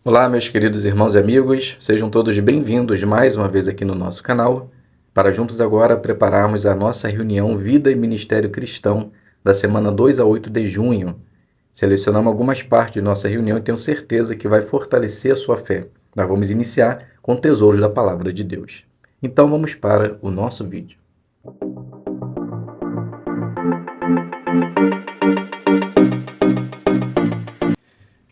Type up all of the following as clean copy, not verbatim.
Olá, meus queridos irmãos e amigos, sejam todos bem-vindos mais uma vez aqui no nosso canal, para juntos agora prepararmos a nossa reunião Vida e Ministério Cristão da semana 2 a 8 de junho. Selecionamos algumas partes de nossa reunião e tenho certeza que vai fortalecer a sua fé. Nós vamos iniciar com tesouros da Palavra de Deus. Então vamos para o nosso vídeo.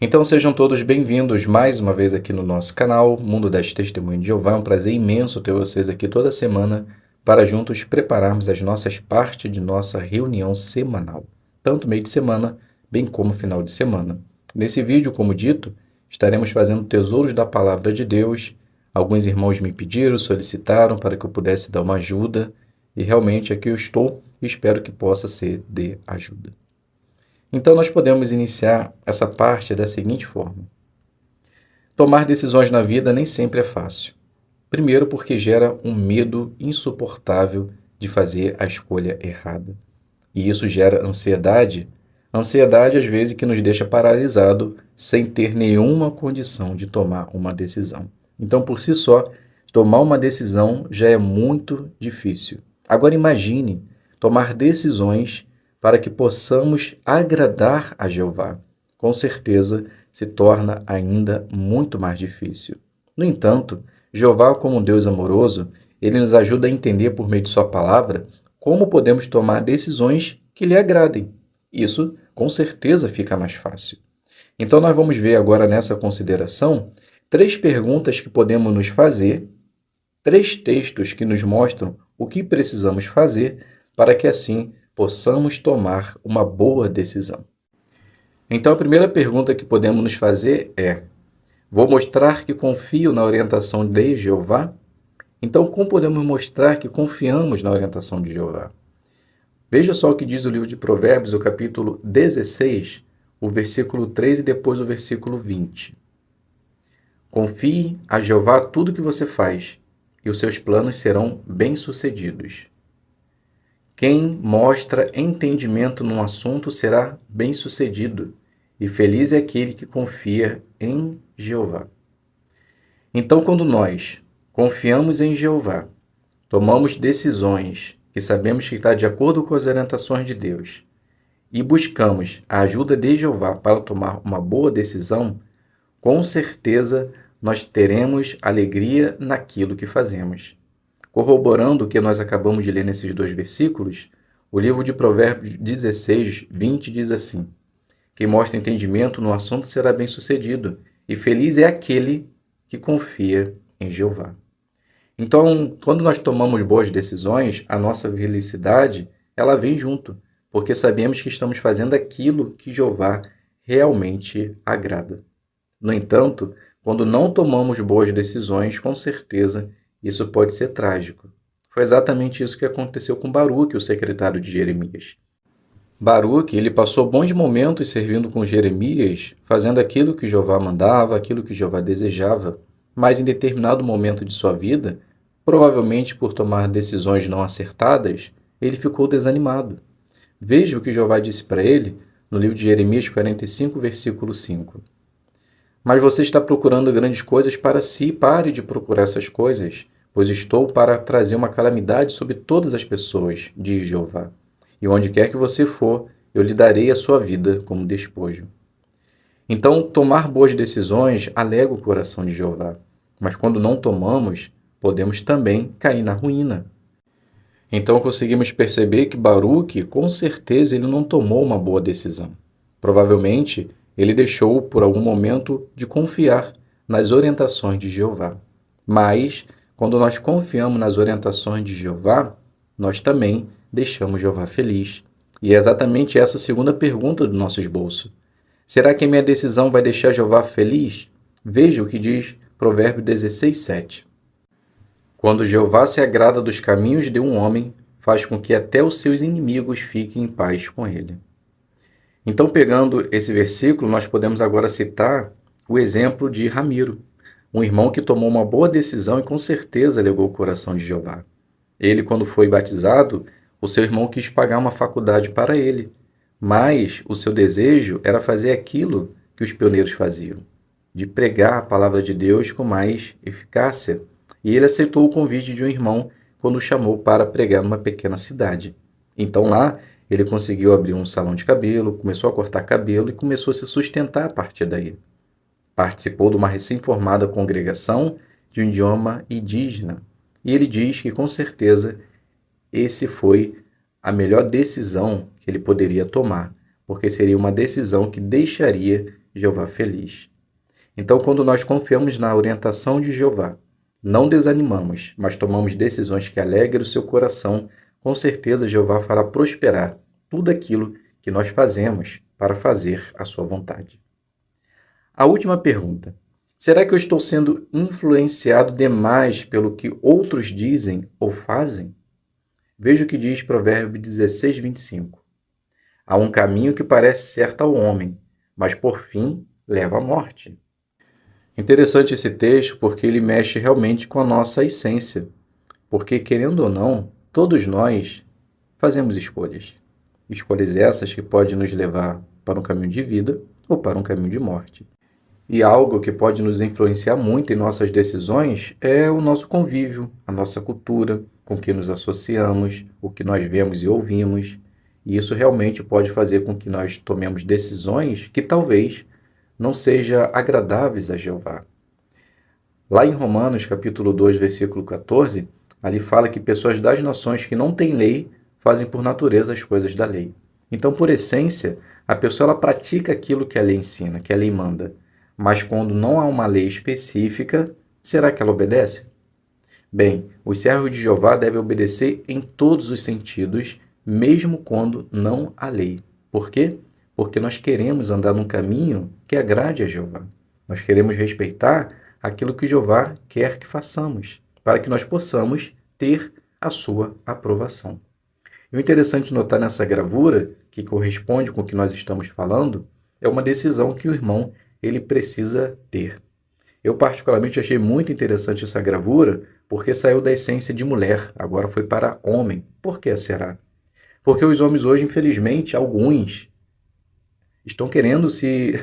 Então sejam todos bem-vindos mais uma vez aqui no nosso canal, Mundo das Testemunhas de Jeová. É um prazer imenso ter vocês aqui toda semana para juntos prepararmos as nossas partes de nossa reunião semanal, tanto meio de semana, bem como final de semana. Nesse vídeo, como dito, estaremos fazendo tesouros da Palavra de Deus. Alguns irmãos me pediram, solicitaram para que eu pudesse dar uma ajuda e realmente aqui eu estou e espero que possa ser de ajuda. Então, nós podemos iniciar essa parte da seguinte forma. Tomar decisões na vida nem sempre é fácil. Primeiro, porque gera um medo insuportável de fazer a escolha errada. E isso gera ansiedade. Ansiedade, às vezes, que nos deixa paralisado sem ter nenhuma condição de tomar uma decisão. Então, por si só, tomar uma decisão já é muito difícil. Agora, imagine tomar decisões para que possamos agradar a Jeová. Com certeza, se torna ainda muito mais difícil. No entanto, Jeová, como um Deus amoroso, ele nos ajuda a entender por meio de sua palavra como podemos tomar decisões que lhe agradem. Isso, com certeza, fica mais fácil. Então, nós vamos ver agora nessa consideração 3 perguntas que podemos nos fazer, 3 textos que nos mostram o que precisamos fazer para que assim possamos tomar uma boa decisão. Então, a primeira pergunta que podemos nos fazer é: vou mostrar que confio na orientação de Jeová? Então, como podemos mostrar que confiamos na orientação de Jeová? Veja só o que diz o livro de Provérbios, o capítulo 16, o versículo 3 e depois o versículo 20. Confie a Jeová tudo o que você faz, e os seus planos serão bem-sucedidos. Quem mostra entendimento num assunto será bem-sucedido, e feliz é aquele que confia em Jeová. Então, quando nós confiamos em Jeová, tomamos decisões que sabemos que está de acordo com as orientações de Deus e buscamos a ajuda de Jeová para tomar uma boa decisão, com certeza nós teremos alegria naquilo que fazemos. Corroborando o que nós acabamos de ler nesses 2 versículos, o livro de Provérbios 16, 20 diz assim: quem mostra entendimento no assunto será bem-sucedido, e feliz é aquele que confia em Jeová. Então, quando nós tomamos boas decisões, a nossa felicidade, ela vem junto, porque sabemos que estamos fazendo aquilo que Jeová realmente agrada. No entanto, quando não tomamos boas decisões, com certeza, isso pode ser trágico. Foi exatamente isso que aconteceu com Baruque, o secretário de Jeremias. Baruque, ele passou bons momentos servindo com Jeremias, fazendo aquilo que Jeová mandava, aquilo que Jeová desejava, mas em determinado momento de sua vida, provavelmente por tomar decisões não acertadas, ele ficou desanimado. Veja o que Jeová disse para ele no livro de Jeremias 45, versículo 5. Mas você está procurando grandes coisas para si, pare de procurar essas coisas, pois estou para trazer uma calamidade sobre todas as pessoas, diz Jeová. E onde quer que você for, eu lhe darei a sua vida como despojo. Então, tomar boas decisões alega o coração de Jeová, mas quando não tomamos, podemos também cair na ruína. Então, conseguimos perceber que Baruque, com certeza, ele não tomou uma boa decisão. Provavelmente, ele deixou por algum momento de confiar nas orientações de Jeová. Mas, quando nós confiamos nas orientações de Jeová, nós também deixamos Jeová feliz. E é exatamente essa a segunda pergunta do nosso esboço. Será que a minha decisão vai deixar Jeová feliz? Veja o que diz Provérbios 16, 7. Quando Jeová se agrada dos caminhos de um homem, faz com que até os seus inimigos fiquem em paz com ele. Então, pegando esse versículo, nós podemos agora citar o exemplo de Ramiro, um irmão que tomou uma boa decisão e com certeza alegou o coração de Jeová. Ele, quando foi batizado, o seu irmão quis pagar uma faculdade para ele, mas o seu desejo era fazer aquilo que os pioneiros faziam. de pregar a palavra de Deus com mais eficácia. E ele aceitou o convite de um irmão quando o chamou para pregar numa pequena cidade. Então lá ele conseguiu abrir um salão de cabelo, começou a cortar cabelo e começou a se sustentar a partir daí. Participou de uma recém-formada congregação de um idioma indígena. E ele diz que com certeza esse foi a melhor decisão que ele poderia tomar, porque seria uma decisão que deixaria Jeová feliz. Então, quando nós confiamos na orientação de Jeová, não desanimamos, mas tomamos decisões que alegrem o seu coração, com certeza Jeová fará prosperar tudo aquilo que nós fazemos para fazer a sua vontade. A última pergunta. Será que eu estou sendo influenciado demais pelo que outros dizem ou fazem? Veja o que diz Provérbios 16, 25. Há um caminho que parece certo ao homem, mas por fim leva à morte. Interessante esse texto porque ele mexe realmente com a nossa essência. Porque, querendo ou não, todos nós fazemos escolhas. Escolhas essas que podem nos levar para um caminho de vida ou para um caminho de morte. E algo que pode nos influenciar muito em nossas decisões é o nosso convívio, a nossa cultura, com que nos associamos, o que nós vemos e ouvimos. E isso realmente pode fazer com que nós tomemos decisões que talvez não sejam agradáveis a Jeová. Lá em Romanos, capítulo 2, versículo 14, ali fala que pessoas das nações que não têm lei fazem por natureza as coisas da lei. Então, por essência, a pessoa ela pratica aquilo que a lei ensina, que a lei manda. Mas quando não há uma lei específica, será que ela obedece? Bem, os servos de Jeová devem obedecer em todos os sentidos, mesmo quando não há lei. Por quê? Porque nós queremos andar num caminho que agrade a Jeová. Nós queremos respeitar aquilo que Jeová quer que façamos, para que nós possamos ter a sua aprovação. E o interessante notar nessa gravura, que corresponde com o que nós estamos falando, é uma decisão que o irmão ele precisa ter. Eu particularmente achei muito interessante essa gravura, porque saiu da essência de mulher, agora foi para homem. Por que será? Porque os homens hoje, infelizmente, alguns estão querendo se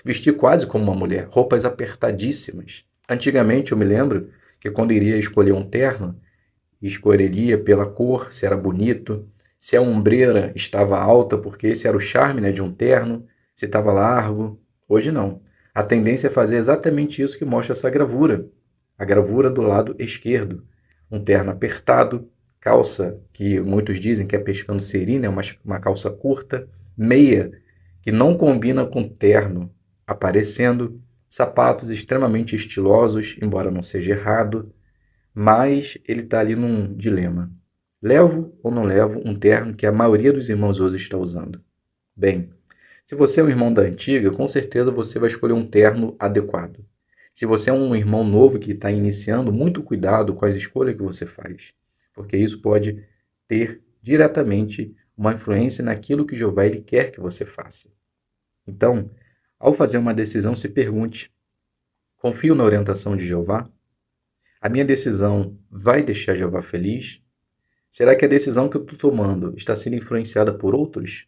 vestir quase como uma mulher, roupas apertadíssimas. Antigamente, eu me lembro que quando iria escolher um terno, escolheria pela cor, se era bonito, se a ombreira estava alta, porque esse era o charme, né, de um terno, se estava largo. Hoje não. A tendência é fazer exatamente isso que mostra essa gravura. A gravura do lado esquerdo. Um terno apertado, calça, que muitos dizem que é pescando seri, né, uma calça curta, meia, que não combina com terno, aparecendo, sapatos extremamente estilosos, embora não seja errado, mas ele está ali num dilema. Levo ou não levo um terno que a maioria dos irmãos hoje está usando? Bem, se você é um irmão da antiga, com certeza você vai escolher um terno adequado. Se você é um irmão novo que está iniciando, muito cuidado com as escolhas que você faz, porque isso pode ter diretamente uma influência naquilo que Jeová ele quer que você faça. Então, ao fazer uma decisão, se pergunte: confio na orientação de Jeová? A minha decisão vai deixar Jeová feliz? Será que a decisão que eu estou tomando está sendo influenciada por outros?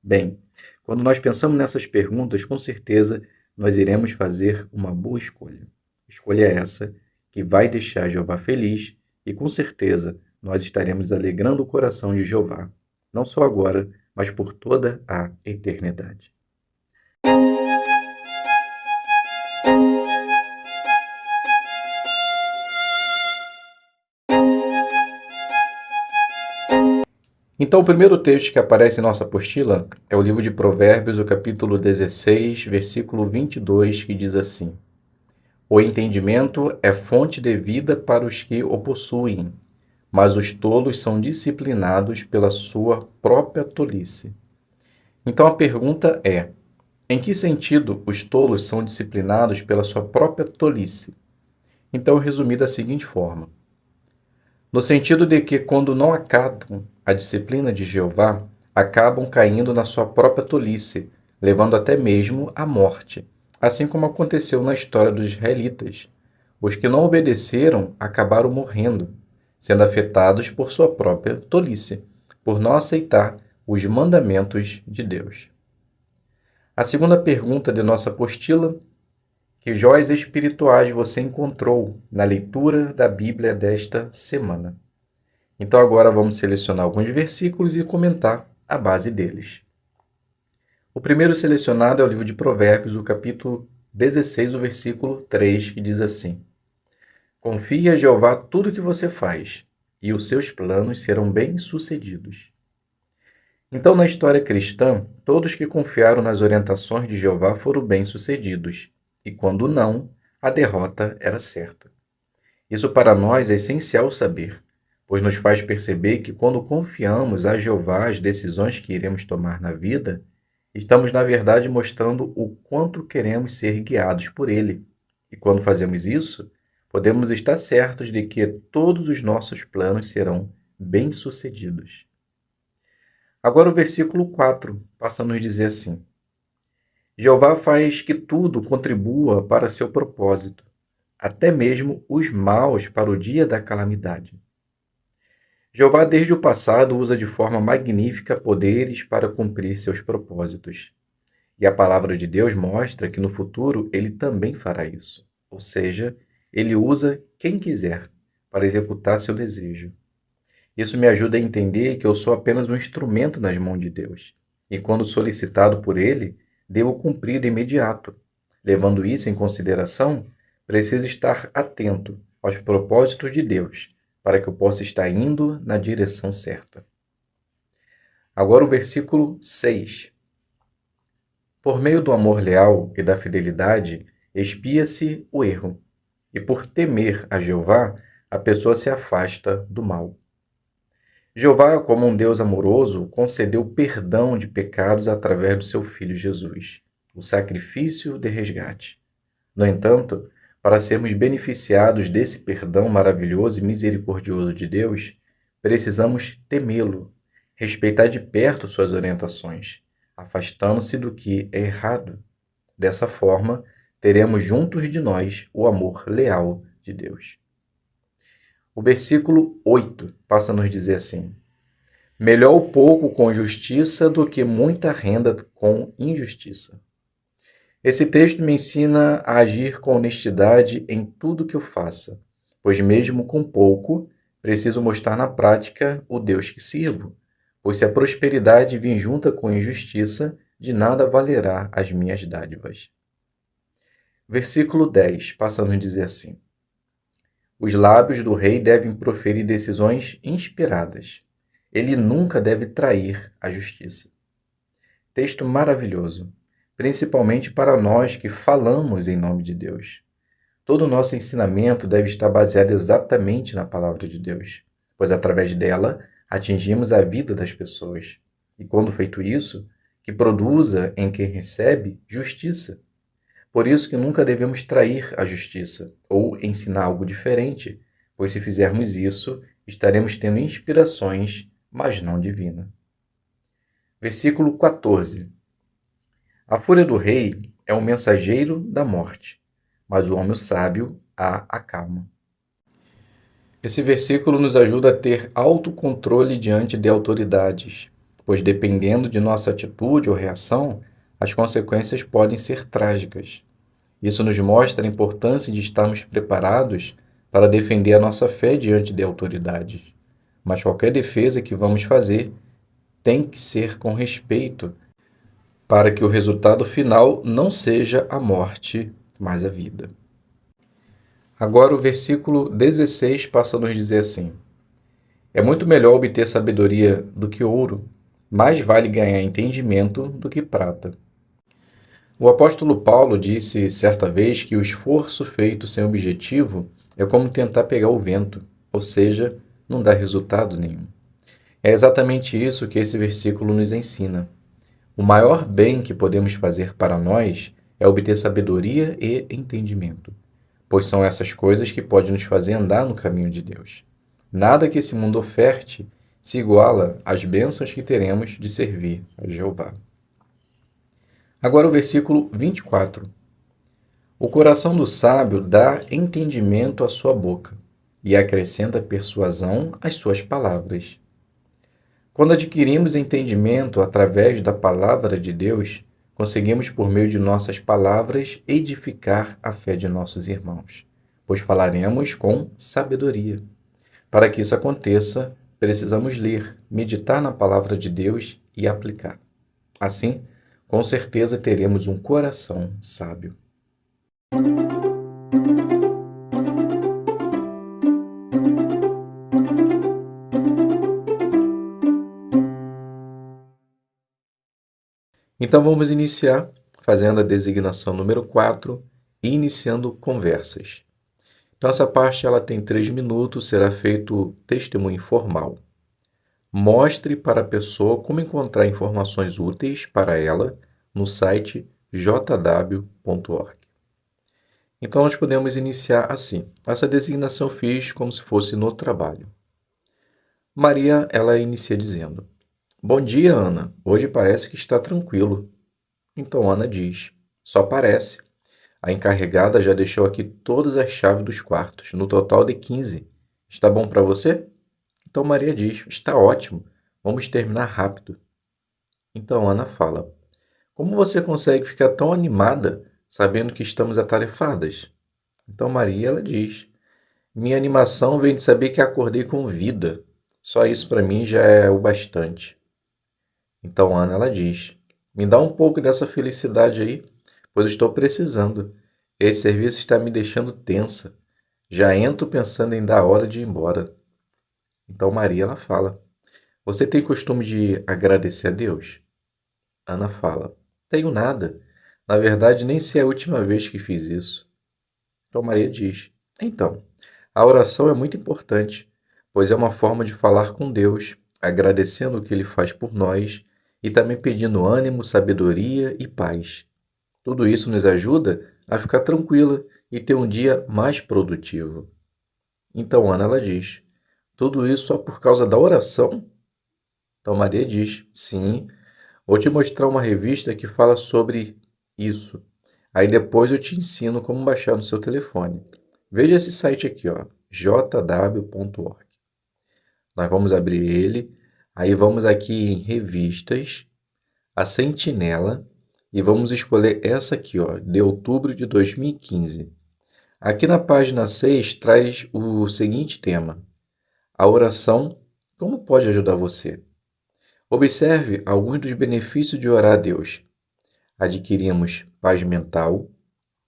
Bem, quando nós pensamos nessas perguntas, com certeza nós iremos fazer uma boa escolha. Escolha essa que vai deixar Jeová feliz e com certeza nós estaremos alegrando o coração de Jeová, não só agora, mas por toda a eternidade. Então, o primeiro texto que aparece em nossa apostila é o livro de Provérbios, o capítulo 16, versículo 22, que diz assim: O entendimento é fonte de vida para os que o possuem, mas os tolos são disciplinados pela sua própria tolice. Então, a pergunta é: em que sentido os tolos são disciplinados pela sua própria tolice? Então, eu resumi da seguinte forma: no sentido de que, quando não acatam a disciplina de Jeová, acabam caindo na sua própria tolice, levando até mesmo à morte, assim como aconteceu na história dos israelitas. Os que não obedeceram acabaram morrendo, sendo afetados por sua própria tolice, por não aceitar os mandamentos de Deus. A segunda pergunta de nossa apostila: Que joias espirituais você encontrou na leitura da Bíblia desta semana? Então agora vamos selecionar alguns versículos e comentar a base deles. O primeiro selecionado é o livro de Provérbios, o capítulo 16, o versículo 3, que diz assim: Confie a Jeová tudo o que você faz, e os seus planos serão bem-sucedidos. Então, na história cristã, todos que confiaram nas orientações de Jeová foram bem-sucedidos, e quando não, a derrota era certa. Isso para nós é essencial saber, pois nos faz perceber que quando confiamos a Jeová as decisões que iremos tomar na vida, estamos na verdade mostrando o quanto queremos ser guiados por Ele. E quando fazemos isso, podemos estar certos de que todos os nossos planos serão bem-sucedidos. Agora o versículo 4 passa a nos dizer assim: Jeová faz que tudo contribua para seu propósito, até mesmo os maus para o dia da calamidade. Jeová, desde o passado, usa de forma magnífica poderes para cumprir seus propósitos. E a palavra de Deus mostra que no futuro ele também fará isso. Ou seja, ele usa quem quiser para executar seu desejo. Isso me ajuda a entender que eu sou apenas um instrumento nas mãos de Deus. E quando solicitado por ele, devo cumprir de imediato. Levando isso em consideração, preciso estar atento aos propósitos de Deus, para que eu possa estar indo na direção certa. Agora o versículo 6. Por meio do amor leal e da fidelidade, expia-se o erro, e por temer a Jeová, a pessoa se afasta do mal. Jeová, como um Deus amoroso, concedeu perdão de pecados através do seu Filho Jesus, o sacrifício de resgate. No entanto, para sermos beneficiados desse perdão maravilhoso e misericordioso de Deus, precisamos temê-lo, respeitar de perto suas orientações, afastando-se do que é errado. Dessa forma, teremos juntos de nós o amor leal de Deus. O versículo 8 passa a nos dizer assim: Melhor o pouco com justiça do que muita renda com injustiça. Esse texto me ensina a agir com honestidade em tudo que eu faça, pois mesmo com pouco, preciso mostrar na prática o Deus que sirvo, pois se a prosperidade vir junta com injustiça, de nada valerá as minhas dádivas. Versículo 10 passa a nos dizer assim: Os lábios do rei devem proferir decisões inspiradas. Ele nunca deve trair a justiça. Texto maravilhoso, principalmente para nós que falamos em nome de Deus. Todo o nosso ensinamento deve estar baseado exatamente na palavra de Deus, pois através dela atingimos a vida das pessoas. E quando feito isso, que produza em quem recebe justiça. Por isso que nunca devemos trair a justiça ou ensinar algo diferente, pois se fizermos isso, estaremos tendo inspirações, mas não divina. Versículo 14. A fúria do rei é um mensageiro da morte, mas o homem sábio a acalma. Esse versículo nos ajuda a ter autocontrole diante de autoridades, pois dependendo de nossa atitude ou reação, as consequências podem ser trágicas. Isso nos mostra a importância de estarmos preparados para defender a nossa fé diante de autoridades. Mas qualquer defesa que vamos fazer tem que ser com respeito, para que o resultado final não seja a morte, mas a vida. Agora o versículo 16 passa a nos dizer assim: É muito melhor obter sabedoria do que ouro, mais vale ganhar entendimento do que prata. O apóstolo Paulo disse certa vez que o esforço feito sem objetivo é como tentar pegar o vento, ou seja, não dá resultado nenhum. É exatamente isso que esse versículo nos ensina. O maior bem que podemos fazer para nós é obter sabedoria e entendimento, pois são essas coisas que podem nos fazer andar no caminho de Deus. Nada que esse mundo oferte se iguala às bênçãos que teremos de servir a Jeová. Agora o versículo 24. O coração do sábio dá entendimento à sua boca e acrescenta persuasão às suas palavras. Quando adquirimos entendimento através da palavra de Deus, conseguimos, por meio de nossas palavras, edificar a fé de nossos irmãos, pois falaremos com sabedoria. Para que isso aconteça, precisamos ler, meditar na palavra de Deus e aplicar. Assim, com certeza teremos um coração sábio. Então vamos iniciar fazendo a designação número 4 e iniciando conversas. Então essa parte ela tem 3 minutos, será feito testemunho informal. Mostre para a pessoa como encontrar informações úteis para ela no site jw.org. Então nós podemos iniciar assim. Essa designação eu fiz como se fosse no trabalho. Maria, ela inicia dizendo: Bom dia, Ana. Hoje parece que está tranquilo. Então Ana diz: Só parece. A encarregada já deixou aqui todas as chaves dos quartos, no total de 15. Está bom para você? Então Maria diz: Está ótimo. Vamos terminar rápido. Então Ana fala: Como você consegue ficar tão animada sabendo que estamos atarefadas? Então Maria ela diz: Minha animação vem de saber que acordei com vida. Só isso para mim já é o bastante. Então Ana ela diz: Me dá um pouco dessa felicidade aí, pois estou precisando. Esse serviço está me deixando tensa. Já entro pensando em dar a hora de ir embora. Então Maria ela fala: Você tem costume de agradecer a Deus? Ana fala: Tenho nada. Na verdade, nem sei a última vez que fiz isso. Então Maria diz: Então, a oração é muito importante, pois é uma forma de falar com Deus, agradecendo o que Ele faz por nós e também pedindo ânimo, sabedoria e paz. Tudo isso nos ajuda a ficar tranquila e ter um dia mais produtivo. Então Ana ela diz: Tudo isso só por causa da oração? Então Maria diz: Sim, vou te mostrar uma revista que fala sobre isso. Aí depois eu te ensino como baixar no seu telefone. Veja esse site aqui, ó, jw.org. Nós vamos abrir ele, aí vamos aqui em revistas, a Sentinela, e vamos escolher essa aqui, ó, de outubro de 2015. Aqui na página 6 traz o seguinte tema: a oração, como pode ajudar você? Observe alguns dos benefícios de orar a Deus. Adquirimos paz mental,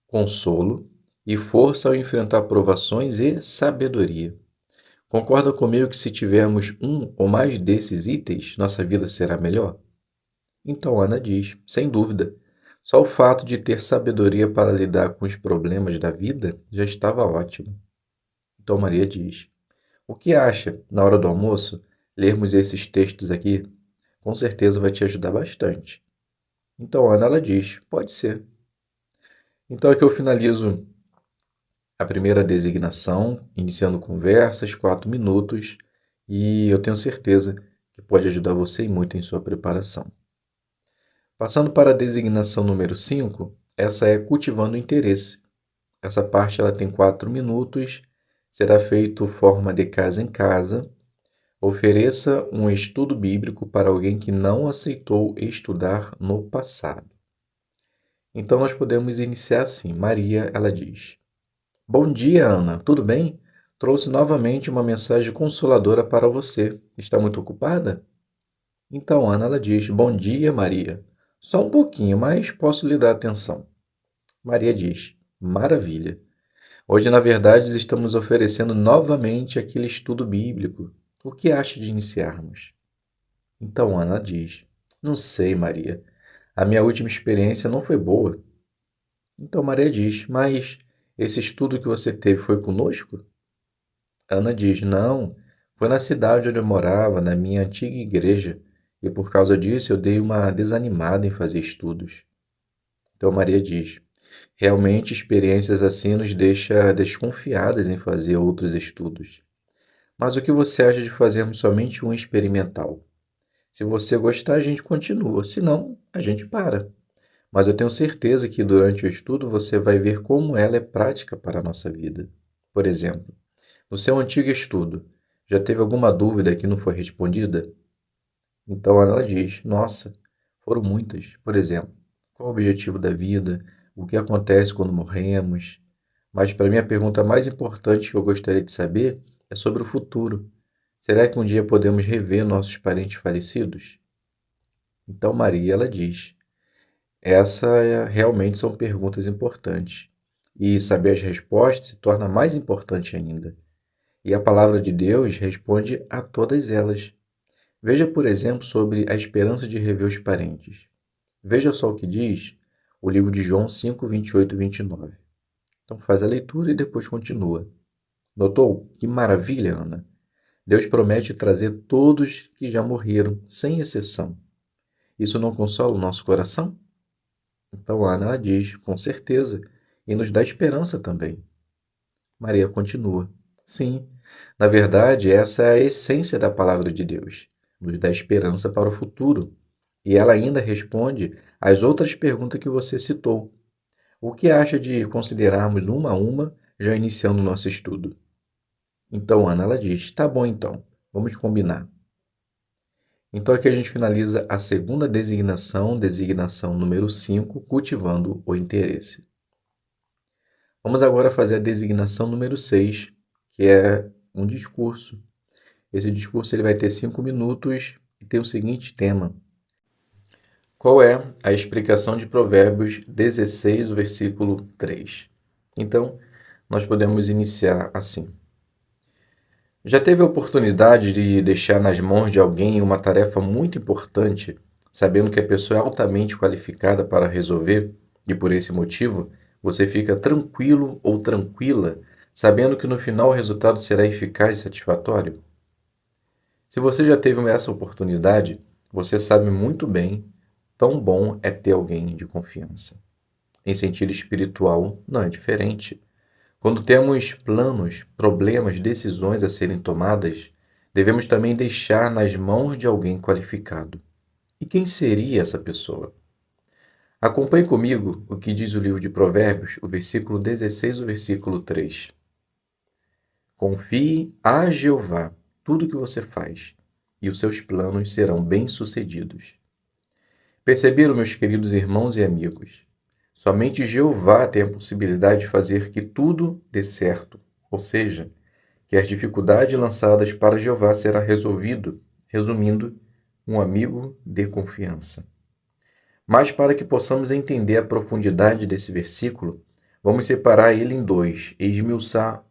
consolo e força ao enfrentar provações e sabedoria. Concorda comigo que se tivermos um ou mais desses itens, nossa vida será melhor? Então Ana diz, sem dúvida, só o fato de ter sabedoria para lidar com os problemas da vida já estava ótimo. Então Maria diz, o que acha, na hora do almoço, lermos esses textos aqui? Com certeza vai te ajudar bastante. Então Ana ela diz, pode ser. Então aqui eu finalizo a primeira designação, iniciando conversas, 4 minutos, e eu tenho certeza que pode ajudar você e muito em sua preparação. Passando para a designação número 5, essa é cultivando o interesse. Essa parte ela tem 4 minutos, será feito forma de casa em casa. Ofereça um estudo bíblico para alguém que não aceitou estudar no passado. Então nós podemos iniciar assim. Maria, ela diz: Bom dia, Ana. Tudo bem? Trouxe novamente uma mensagem consoladora para você. Está muito ocupada? Então Ana, ela diz: Bom dia, Maria. Só um pouquinho, mas posso lhe dar atenção. Maria diz: Maravilha. Hoje, na verdade, estamos oferecendo novamente aquele estudo bíblico. O que acha de iniciarmos? Então Ana diz: Não sei, Maria. A minha última experiência não foi boa. Então Maria diz: Mas esse estudo que você teve foi conosco? Ana diz: Não, foi na cidade onde eu morava, na minha antiga igreja, e por causa disso eu dei uma desanimada em fazer estudos. Então Maria diz: Realmente experiências assim nos deixa desconfiadas em fazer outros estudos. Mas o que você acha de fazermos somente um experimental? Se você gostar, a gente continua, se não, a gente para. Mas eu tenho certeza que durante o estudo você vai ver como ela é prática para a nossa vida. Por exemplo, no seu antigo estudo, já teve alguma dúvida que não foi respondida? Então ela diz: Nossa, foram muitas. Por exemplo, qual o objetivo da vida, o que acontece quando morremos. Mas para mim a pergunta mais importante que eu gostaria de saber é sobre o futuro. Será que um dia podemos rever nossos parentes falecidos? Então Maria, ela diz, realmente são perguntas importantes. E saber as respostas se torna mais importante ainda. E a palavra de Deus responde a todas elas. Veja, por exemplo, sobre a esperança de rever os parentes. Veja só o que diz o livro de João 5, 28 e 29. Então faz a leitura e depois continua. Notou? Que maravilha, Ana! Deus promete trazer todos que já morreram, sem exceção. Isso não consola o nosso coração? Então Ana, ela diz, com certeza, e nos dá esperança também. Maria continua. Sim, na verdade, essa é a essência da palavra de Deus. Nos dá esperança para o futuro. E ela ainda responde às outras perguntas que você citou. O que acha de considerarmos uma a uma, já iniciando o nosso estudo? Então, Ana, ela diz, tá bom então, vamos combinar. Então, aqui a gente finaliza a segunda designação número 5, cultivando o interesse. Vamos agora fazer a designação número 6, que é um discurso. Esse discurso ele vai ter 5 minutos e tem o seguinte tema. Qual é a explicação de Provérbios 16, o versículo 3? Então, nós podemos iniciar assim. Já teve a oportunidade de deixar nas mãos de alguém uma tarefa muito importante, sabendo que a pessoa é altamente qualificada para resolver, e por esse motivo você fica tranquilo ou tranquila, sabendo que no final o resultado será eficaz e satisfatório? Se você já teve essa oportunidade, você sabe muito bem tão bom é ter alguém de confiança. Em sentido espiritual, não é diferente. Quando temos planos, problemas, decisões a serem tomadas, devemos também deixar nas mãos de alguém qualificado. E quem seria essa pessoa? Acompanhe comigo o que diz o livro de Provérbios, o versículo 16, o versículo 3. Confie a Jeová tudo o que você faz, e os seus planos serão bem-sucedidos. Perceberam, meus queridos irmãos e amigos? Somente Jeová tem a possibilidade de fazer que tudo dê certo, ou seja, que as dificuldades lançadas para Jeová será resolvido, resumindo, um amigo de confiança. Mas para que possamos entender a profundidade desse versículo, vamos separar ele em dois e esmiuçar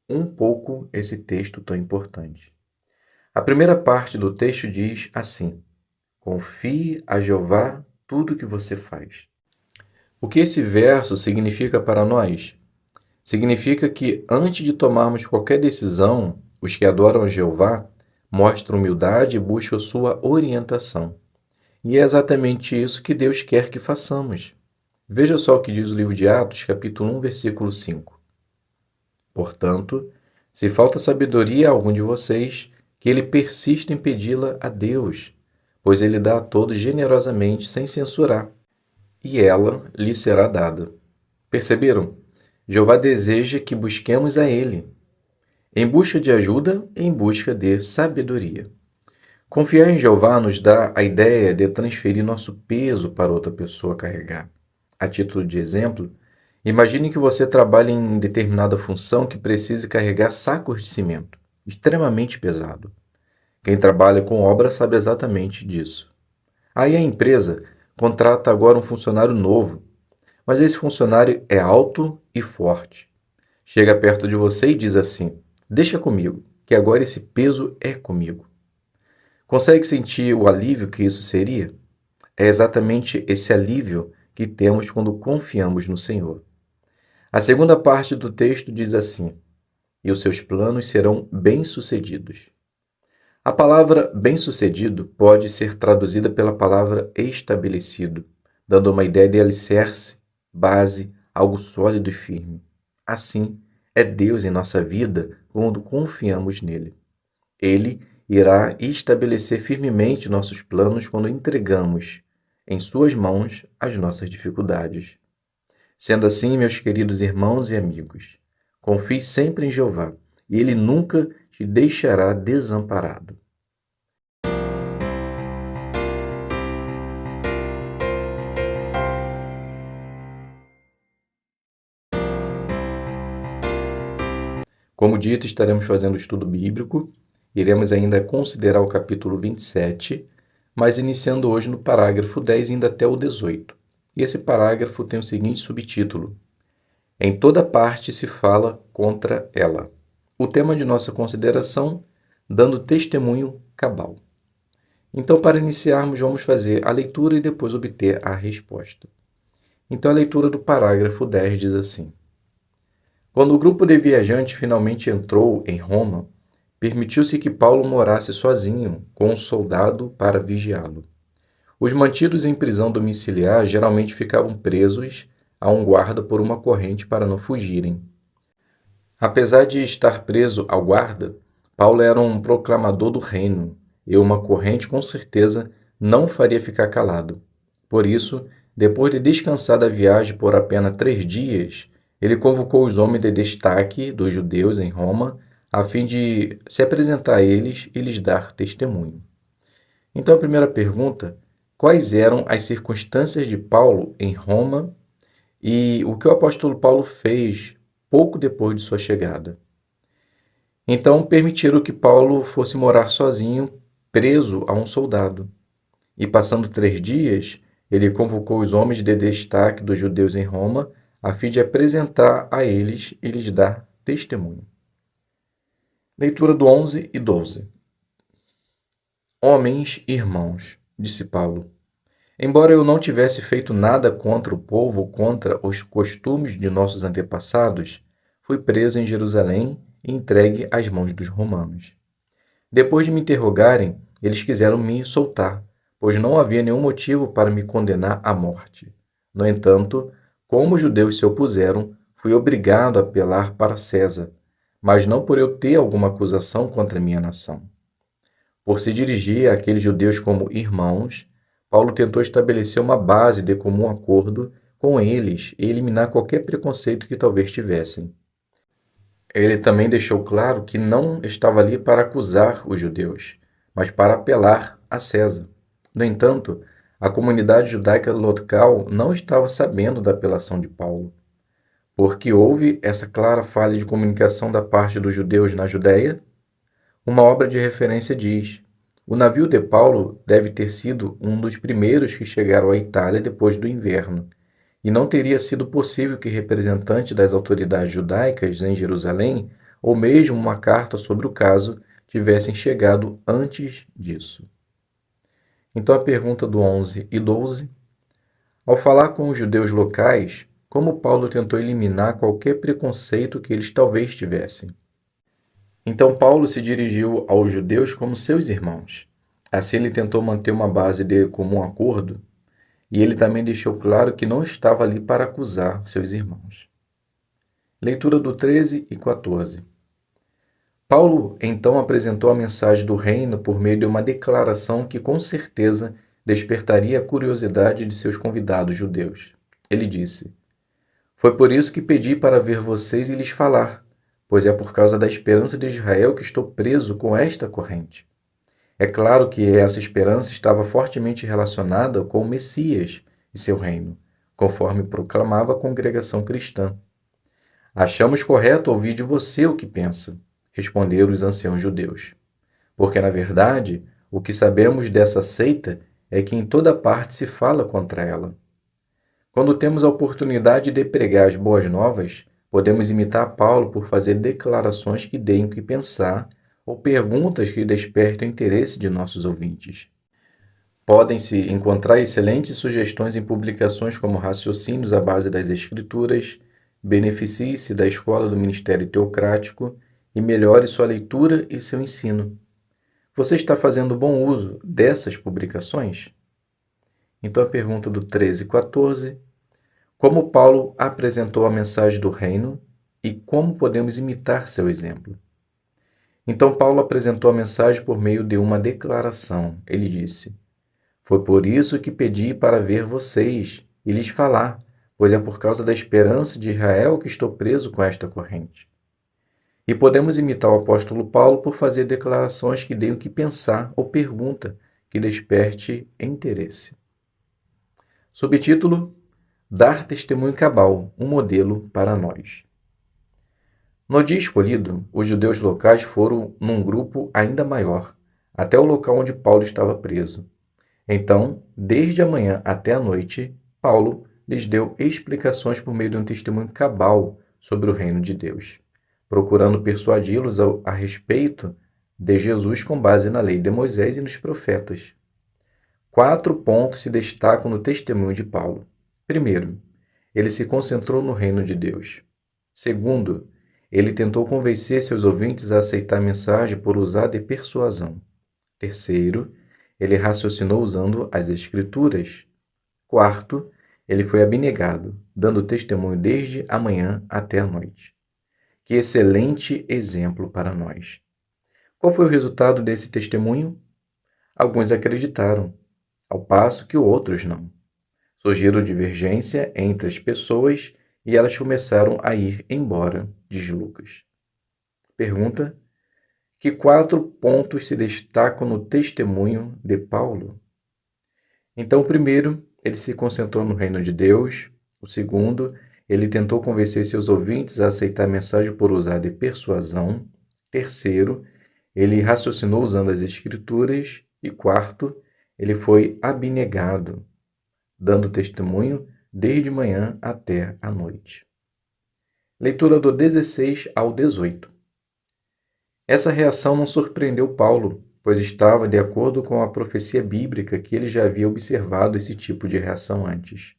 um pouco esse texto tão importante. A primeira parte do texto diz assim: confie a Jeová tudo o que você faz. O que esse verso significa para nós? Significa que antes de tomarmos qualquer decisão, os que adoram a Jeová mostram humildade e buscam sua orientação. E é exatamente isso que Deus quer que façamos. Veja só o que diz o livro de Atos, capítulo 1, versículo 5. Portanto, se falta sabedoria a algum de vocês, que ele persista em pedi-la a Deus, pois ele dá a todos generosamente, sem censurar, e ela lhe será dada. Perceberam? Jeová deseja que busquemos a ele, em busca de ajuda e em busca de sabedoria. Confiar em Jeová nos dá a ideia de transferir nosso peso para outra pessoa carregar. A título de exemplo, imagine que você trabalha em determinada função que precise carregar sacos de cimento, extremamente pesado. Quem trabalha com obra sabe exatamente disso. Aí a empresa contrata agora um funcionário novo, mas esse funcionário é alto e forte. Chega perto de você e diz assim: deixa comigo, que agora esse peso é comigo. Consegue sentir o alívio que isso seria? É exatamente esse alívio que temos quando confiamos no Senhor. A segunda parte do texto diz assim: e os seus planos serão bem-sucedidos. A palavra bem-sucedido pode ser traduzida pela palavra estabelecido, dando uma ideia de alicerce, base, algo sólido e firme. Assim, é Deus em nossa vida quando confiamos nele. Ele irá estabelecer firmemente nossos planos quando entregamos em suas mãos as nossas dificuldades. Sendo assim, meus queridos irmãos e amigos, confie sempre em Jeová, e ele nunca te deixará desamparado. Como dito, estaremos fazendo o estudo bíblico, iremos ainda considerar o capítulo 27, mas iniciando hoje no parágrafo 10 indo até o 18. E esse parágrafo tem o seguinte subtítulo: Em toda parte se fala contra ela. O tema de nossa consideração, dando testemunho cabal. Então, para iniciarmos, vamos fazer a leitura e depois obter a resposta. Então, a leitura do parágrafo 10 diz assim: Quando o grupo de viajantes finalmente entrou em Roma, permitiu-se que Paulo morasse sozinho, com um soldado para vigiá-lo. Os mantidos em prisão domiciliar geralmente ficavam presos a um guarda por uma corrente para não fugirem. Apesar de estar preso ao guarda, Paulo era um proclamador do reino, e uma corrente com certeza não o faria ficar calado. Por isso, depois de descansar da viagem por apenas 3 dias, ele convocou os homens de destaque dos judeus em Roma, a fim de se apresentar a eles e lhes dar testemunho. Então, a primeira pergunta: quais eram as circunstâncias de Paulo em Roma e o que o apóstolo Paulo fez pouco depois de sua chegada? Então, permitiram que Paulo fosse morar sozinho, preso a um soldado. E passando 3 dias, ele convocou os homens de destaque dos judeus em Roma, a fim de apresentar a eles e lhes dar testemunho. Leitura do 11 e 12. Homens e irmãos, disse Paulo, embora eu não tivesse feito nada contra o povo ou contra os costumes de nossos antepassados, fui preso em Jerusalém e entregue às mãos dos romanos. Depois de me interrogarem, eles quiseram me soltar, pois não havia nenhum motivo para me condenar à morte. No entanto, como os judeus se opuseram, fui obrigado a apelar para César, mas não por eu ter alguma acusação contra minha nação. Por se dirigir àqueles judeus como irmãos, Paulo tentou estabelecer uma base de comum acordo com eles e eliminar qualquer preconceito que talvez tivessem. Ele também deixou claro que não estava ali para acusar os judeus, mas para apelar a César. No entanto, a comunidade judaica local não estava sabendo da apelação de Paulo. Porque houve essa clara falha de comunicação da parte dos judeus na Judéia? Uma obra de referência diz: o navio de Paulo deve ter sido um dos primeiros que chegaram à Itália depois do inverno, e não teria sido possível que representantes das autoridades judaicas em Jerusalém, ou mesmo uma carta sobre o caso, tivessem chegado antes disso. Então a pergunta do 11 e 12. Ao falar com os judeus locais, como Paulo tentou eliminar qualquer preconceito que eles talvez tivessem? Então Paulo se dirigiu aos judeus como seus irmãos. Assim ele tentou manter uma base de comum acordo, e ele também deixou claro que não estava ali para acusar seus irmãos. Leitura do 13 e 14. Paulo então apresentou a mensagem do reino por meio de uma declaração que com certeza despertaria a curiosidade de seus convidados judeus. Ele disse: Foi por isso que pedi para ver vocês e lhes falar, pois é por causa da esperança de Israel que estou preso com esta corrente. É claro que essa esperança estava fortemente relacionada com o Messias e seu reino, conforme proclamava a congregação cristã. Achamos correto ouvir de você o que pensa, responderam os anciãos judeus. Porque, na verdade, o que sabemos dessa seita é que em toda parte se fala contra ela. Quando temos a oportunidade de pregar as boas novas, podemos imitar Paulo por fazer declarações que deem o que pensar ou perguntas que despertem o interesse de nossos ouvintes. Podem-se encontrar excelentes sugestões em publicações como Raciocínios à Base das Escrituras, Beneficie-se da Escola do Ministério Teocrático e melhore sua leitura e seu ensino. Você está fazendo bom uso dessas publicações? Então a pergunta do 13 e 14, como Paulo apresentou a mensagem do reino e como podemos imitar seu exemplo? Então Paulo apresentou a mensagem por meio de uma declaração. Ele disse: Foi por isso que pedi para ver vocês e lhes falar, pois é por causa da esperança de Israel que estou preso com esta corrente. E podemos imitar o apóstolo Paulo por fazer declarações que deem o que pensar ou pergunta que desperte interesse. Subtítulo: Dar testemunho cabal, um modelo para nós. No dia escolhido, os judeus locais foram num grupo ainda maior, até o local onde Paulo estava preso. Então, desde a manhã até a noite, Paulo lhes deu explicações por meio de um testemunho cabal sobre o reino de Deus, procurando persuadi-los a respeito de Jesus com base na lei de Moisés e nos profetas. 4 pontos se destacam no testemunho de Paulo. Primeiro, ele se concentrou no reino de Deus. Segundo, ele tentou convencer seus ouvintes a aceitar a mensagem por usar de persuasão. Terceiro, ele raciocinou usando as Escrituras. Quarto, ele foi abnegado, dando testemunho desde a manhã até a noite. Que excelente exemplo para nós! Qual foi o resultado desse testemunho? Alguns acreditaram, ao passo que outros não. Surgiram divergência entre as pessoas e elas começaram a ir embora, diz Lucas. Pergunta: que 4 pontos se destacam no testemunho de Paulo? Então, o primeiro, ele se concentrou no reino de Deus. O segundo, ele tentou convencer seus ouvintes a aceitar a mensagem por usar de persuasão. Terceiro, ele raciocinou usando as Escrituras. E quarto, ele foi abnegado, dando testemunho desde manhã até a noite. Leitura do 16 ao 18. Essa reação não surpreendeu Paulo, pois estava de acordo com a profecia bíblica que ele já havia observado esse tipo de reação antes.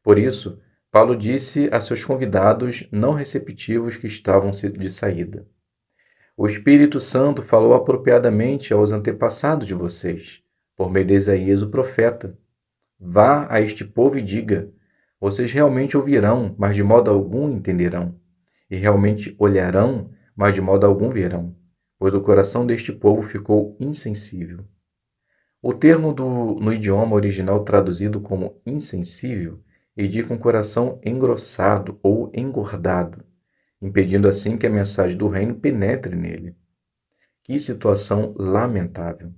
Por isso, Paulo disse a seus convidados não receptivos que estavam de saída: o Espírito Santo falou apropriadamente aos antepassados de vocês, por meio de Isaías o profeta. Vá a este povo e diga: vocês realmente ouvirão, mas de modo algum entenderão, e realmente olharão, mas de modo algum verão, pois o coração deste povo ficou insensível. O termo no idioma original traduzido como insensível indica um coração engrossado ou engordado, impedindo assim que a mensagem do reino penetre nele. Que situação lamentável!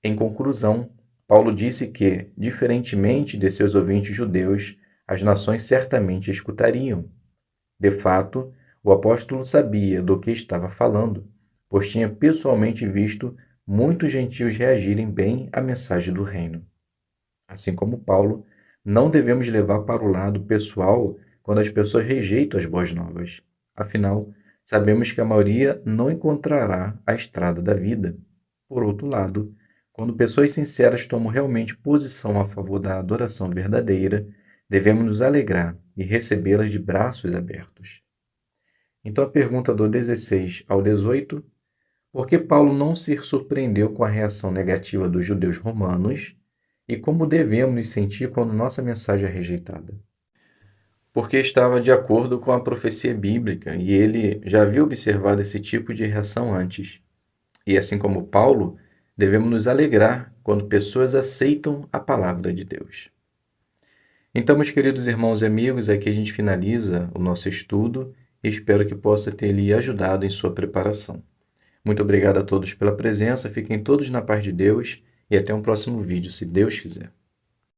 Em conclusão, Paulo disse que, diferentemente de seus ouvintes judeus, as nações certamente escutariam. De fato, o apóstolo sabia do que estava falando, pois tinha pessoalmente visto muitos gentios reagirem bem à mensagem do reino. Assim como Paulo, não devemos levar para o lado pessoal quando as pessoas rejeitam as boas novas. Afinal, sabemos que a maioria não encontrará a estrada da vida. Por outro lado, quando pessoas sinceras tomam realmente posição a favor da adoração verdadeira, devemos nos alegrar e recebê-las de braços abertos. Então a pergunta do 16 ao 18, por que Paulo não se surpreendeu com a reação negativa dos judeus romanos e como devemos nos sentir quando nossa mensagem é rejeitada? Porque estava de acordo com a profecia bíblica e ele já havia observado esse tipo de reação antes. E assim como Paulo, devemos nos alegrar quando pessoas aceitam a palavra de Deus. Então, meus queridos irmãos e amigos, aqui a gente finaliza o nosso estudo e espero que possa ter lhe ajudado em sua preparação. Muito obrigado a todos pela presença, fiquem todos na paz de Deus e até um próximo vídeo, se Deus quiser.